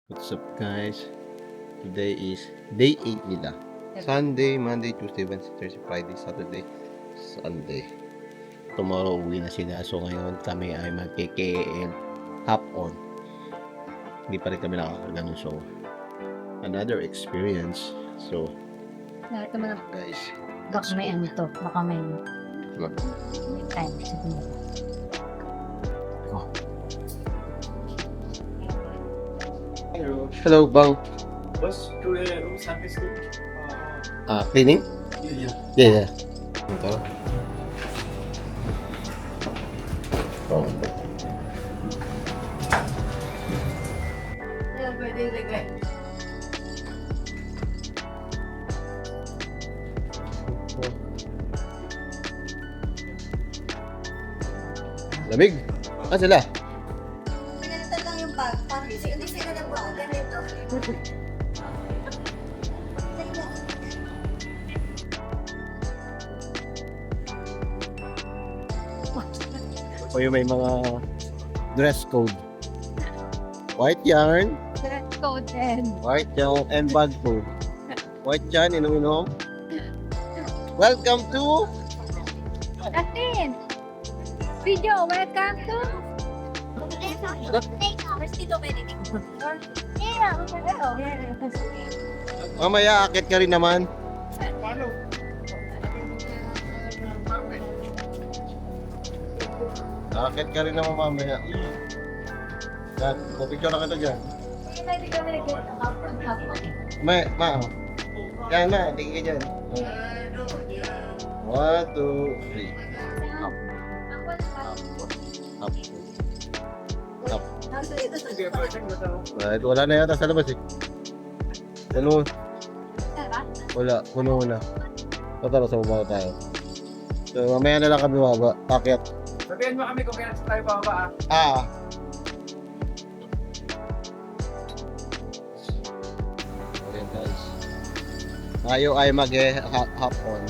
What's up guys? Today is day 8 nila. Sunday, Monday, Tuesday, Wednesday, Thursday, Friday, Saturday, Sunday. Tomorrow uwi na sila. So ngayon kami ay mag-KKL hop on. Hindi pa rin kami nakakaganon. So another experience. So Lahat naman guys, baka may ano to, baka may Wala. time siguro. hello bang बस जो है room service को cleaning? ये Yeah. Ito. Oh. Lamig. Sila? Pinalitan lang yung bag. Parang hindi sila ng bag. Ganito. O yung may mga dress code. White yarn, Dress code and white yarn, and bag food. White yarn, inom-inom. Welcome to Justin! Video, welcome to Where's Tito Benedict? mamaya akit ka rin naman. Akit ka rin naman mamaya. Yan, pupicture na kita dyan. Ma. Yan na, tingin ka dyan. 1, 2, 3. Up. Up. Right, wala na yata sa labas eh. Ano? Wala, puno na. So tara, sa baba tayo. So mamaya na lang kami baba. Pakyat. sabihin mo kami kung kailan tayo bababa Ah. Okay guys. Tayo ay mag-hop on.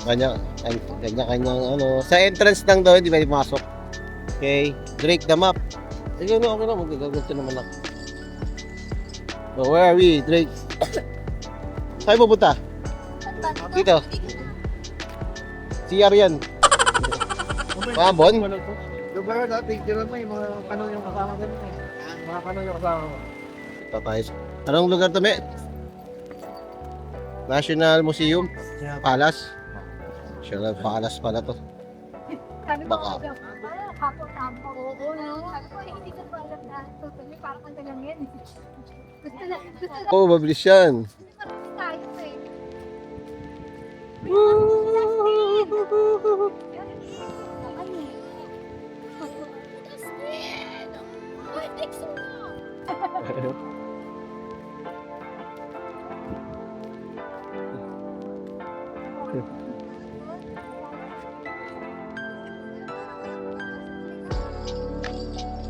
Kanya-kanyang ano. Sa entrance lang daw, hindi pwede pumasok. Okay. Drake the map. Ikaw na, okay na. Magagaganto naman ako. So, where are we, Drake? Saan pupunta? Dito. CR yan. Pambon? lugar dati tira mo yung mga kanon yung kasama ganun eh mga kanon yung kasama mo Ito tayo. Anong lugar to, me? National Museum? Palace? National Palace pala to. Sabi ko, Baka. hapon-hapon. Oo, no? Sabi ko, hindi ko pa alam na. Sabi, parang ang lang yan. Gusto na Oh, mabilis yan. tayo eh.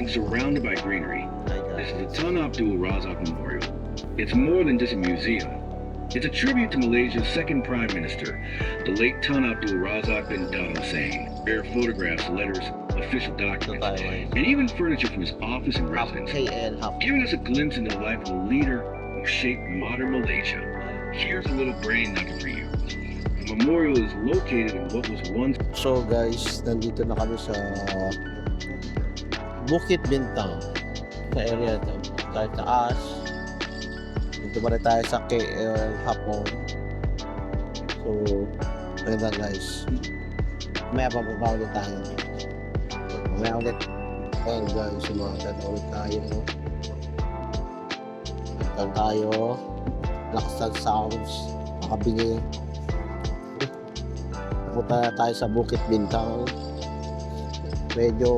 Surrounded by greenery, Hi this is the guys. Tun Abdul Razak Memorial. It's more than just a museum. It's a tribute to Malaysia's second prime minister, the late Tun Abdul Razak bin Dato Hussein. Rare photographs, letters, official Ito documents, tayo ay and even furniture from his office and residence, KL Hub. giving us a glimpse into the life of a leader who shaped modern Malaysia. Here's a little brain nugget for you. The memorial is located in what was once So guys, nandito na kami sa Bukit Bintang. Sa area ito. Tayo taas. Dito pa rin tayo sa KL Hapon. So, ayun lang guys. Mamaya papaba ulit tayo. Mamaya ulit. Ayun guys, sumakit ulit tayo. Ayun tayo. Lakas ng sounds. Makabingi. Punta tayo sa Bukit Bintang. Medyo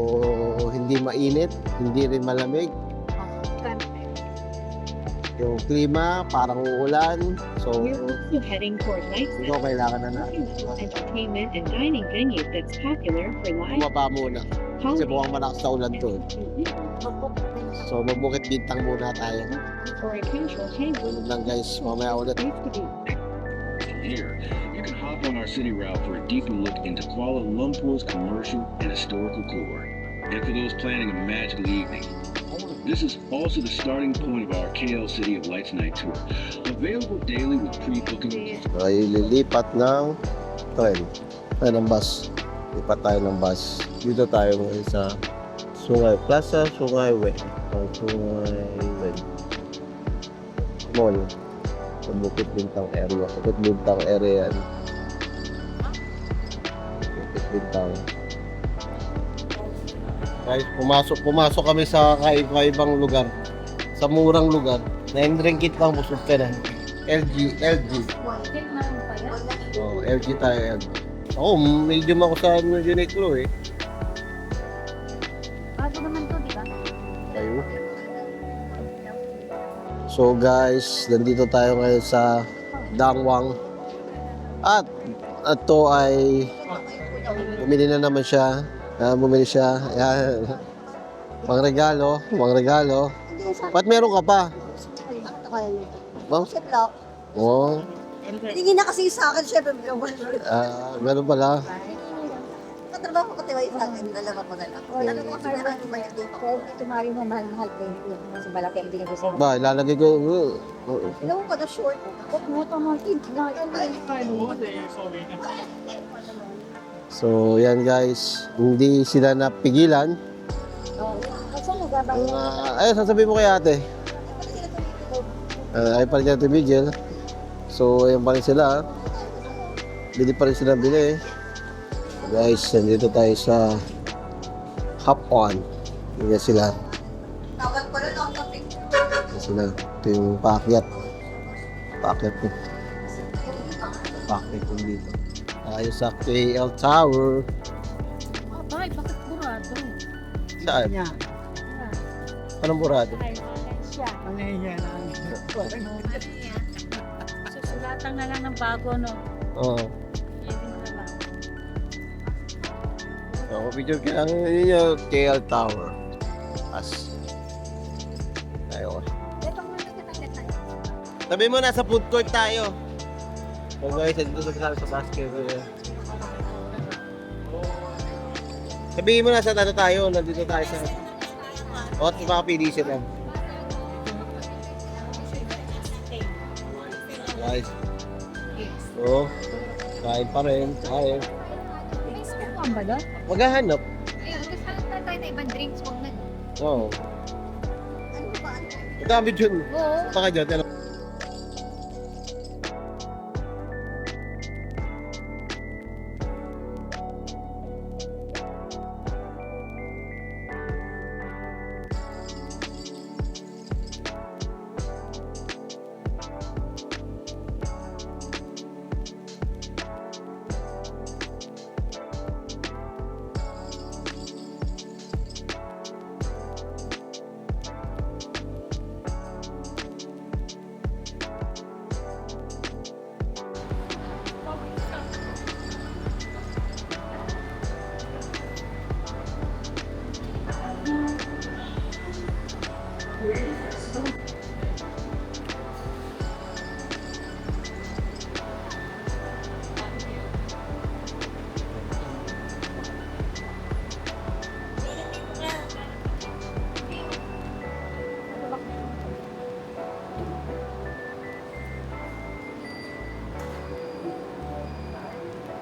hindi mainit, hindi rin malamig. Yung klima, parang uulan. So, We're also heading toward night ito kailangan na natin. entertainment and dining venue that's popular for live Bumaba muna. Kasi holiday mukhang malakas na ulan doon. So, magbukit bintang muna tayo. or a casual hangout Tulad lang guys, mamaya ulit. place to be. here. You can hop on our city route for a deeper look into Kuala Lumpur's commercial and historical core. And for those planning a magical evening, This is also the starting point of our KL City of Lights Night Tour. Available daily with pre-booking. Ay, lilipat ng train. Ay, ng bus. Lipat tayo ng bus. Dito tayo ngayon sa Sungay Plaza, Sungay Way. Ang Sungay Way. Mall. Sa Bukit Bintang area. Bukit Bintang area yan. Bukit Bintang. Guys, pumasok kami sa kaibang lugar. Sa murang lugar. 9 ringgit lang busog ka na. LG. Oh, LG tayo. LG. Ako, medium ako sa Uniqlo eh. Bago naman to, di ba? Tayo. So guys, nandito tayo ngayon sa Dangwang. At ito ay bumili na naman siya. Bumili siya. Ayan. Pang regalo. Ba't meron ka pa? Ma'am? Ziploc. Oo. Hindi na kasi sa akin, syempre. Meron pala. Katrabaho ko tiwai sa akin, nalaman ko na lang. Ano ko kasi naman yung bayad dito. Tumari mo mahal ko yung sa malaki ang binigay sa Ba, ilalagay ko. Alam ko na short. Huwag mo ito mga kids na So, yan guys. Hindi sila napigilan. Kasi nagabay Ay, sasabihin mo kay ate. Ay pa rin ate Vigil. So, ayan pa rin sila. Bili pa rin sila bili. So, guys, nandito tayo sa Hop On. Yan sila. Tawag ko lang ako ng picture. Yan sila. Ito yung paakyat. Paakyat ko. Paakyat ko dito. Tayo sa KL Tower. Bakit burado? Saan? Anong burado? Siya. Susulatan na lang ng bago, no? Oo. Pwede mo na lang. So, video ka lang yun KL Tower. As. Tayo. Ito mo na kita tayo. Sabi mo, nasa food court tayo. So guys, dito sa basket. Sabihin mo, nasa ano tayo, nandito tayo sa... O, sa mga PDC lang. Guys. So, kain pa rin. Kain. Ano ba doon? Maghahanap. Ayun, gusto na tayo na ibang drinks. Huwag na. Oo. Ano ba? Ang dami dyan. Oo. Punta ka dyan. Ano?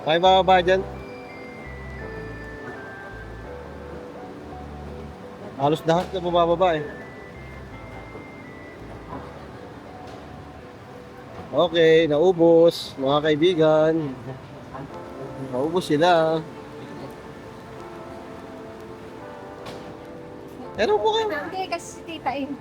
Kaya bababa dyan. Halos lahat na bumababa eh. Okay, naubos mga kaibigan. Naubos sila. Pero po kayo. Hindi, kasi si tita eh.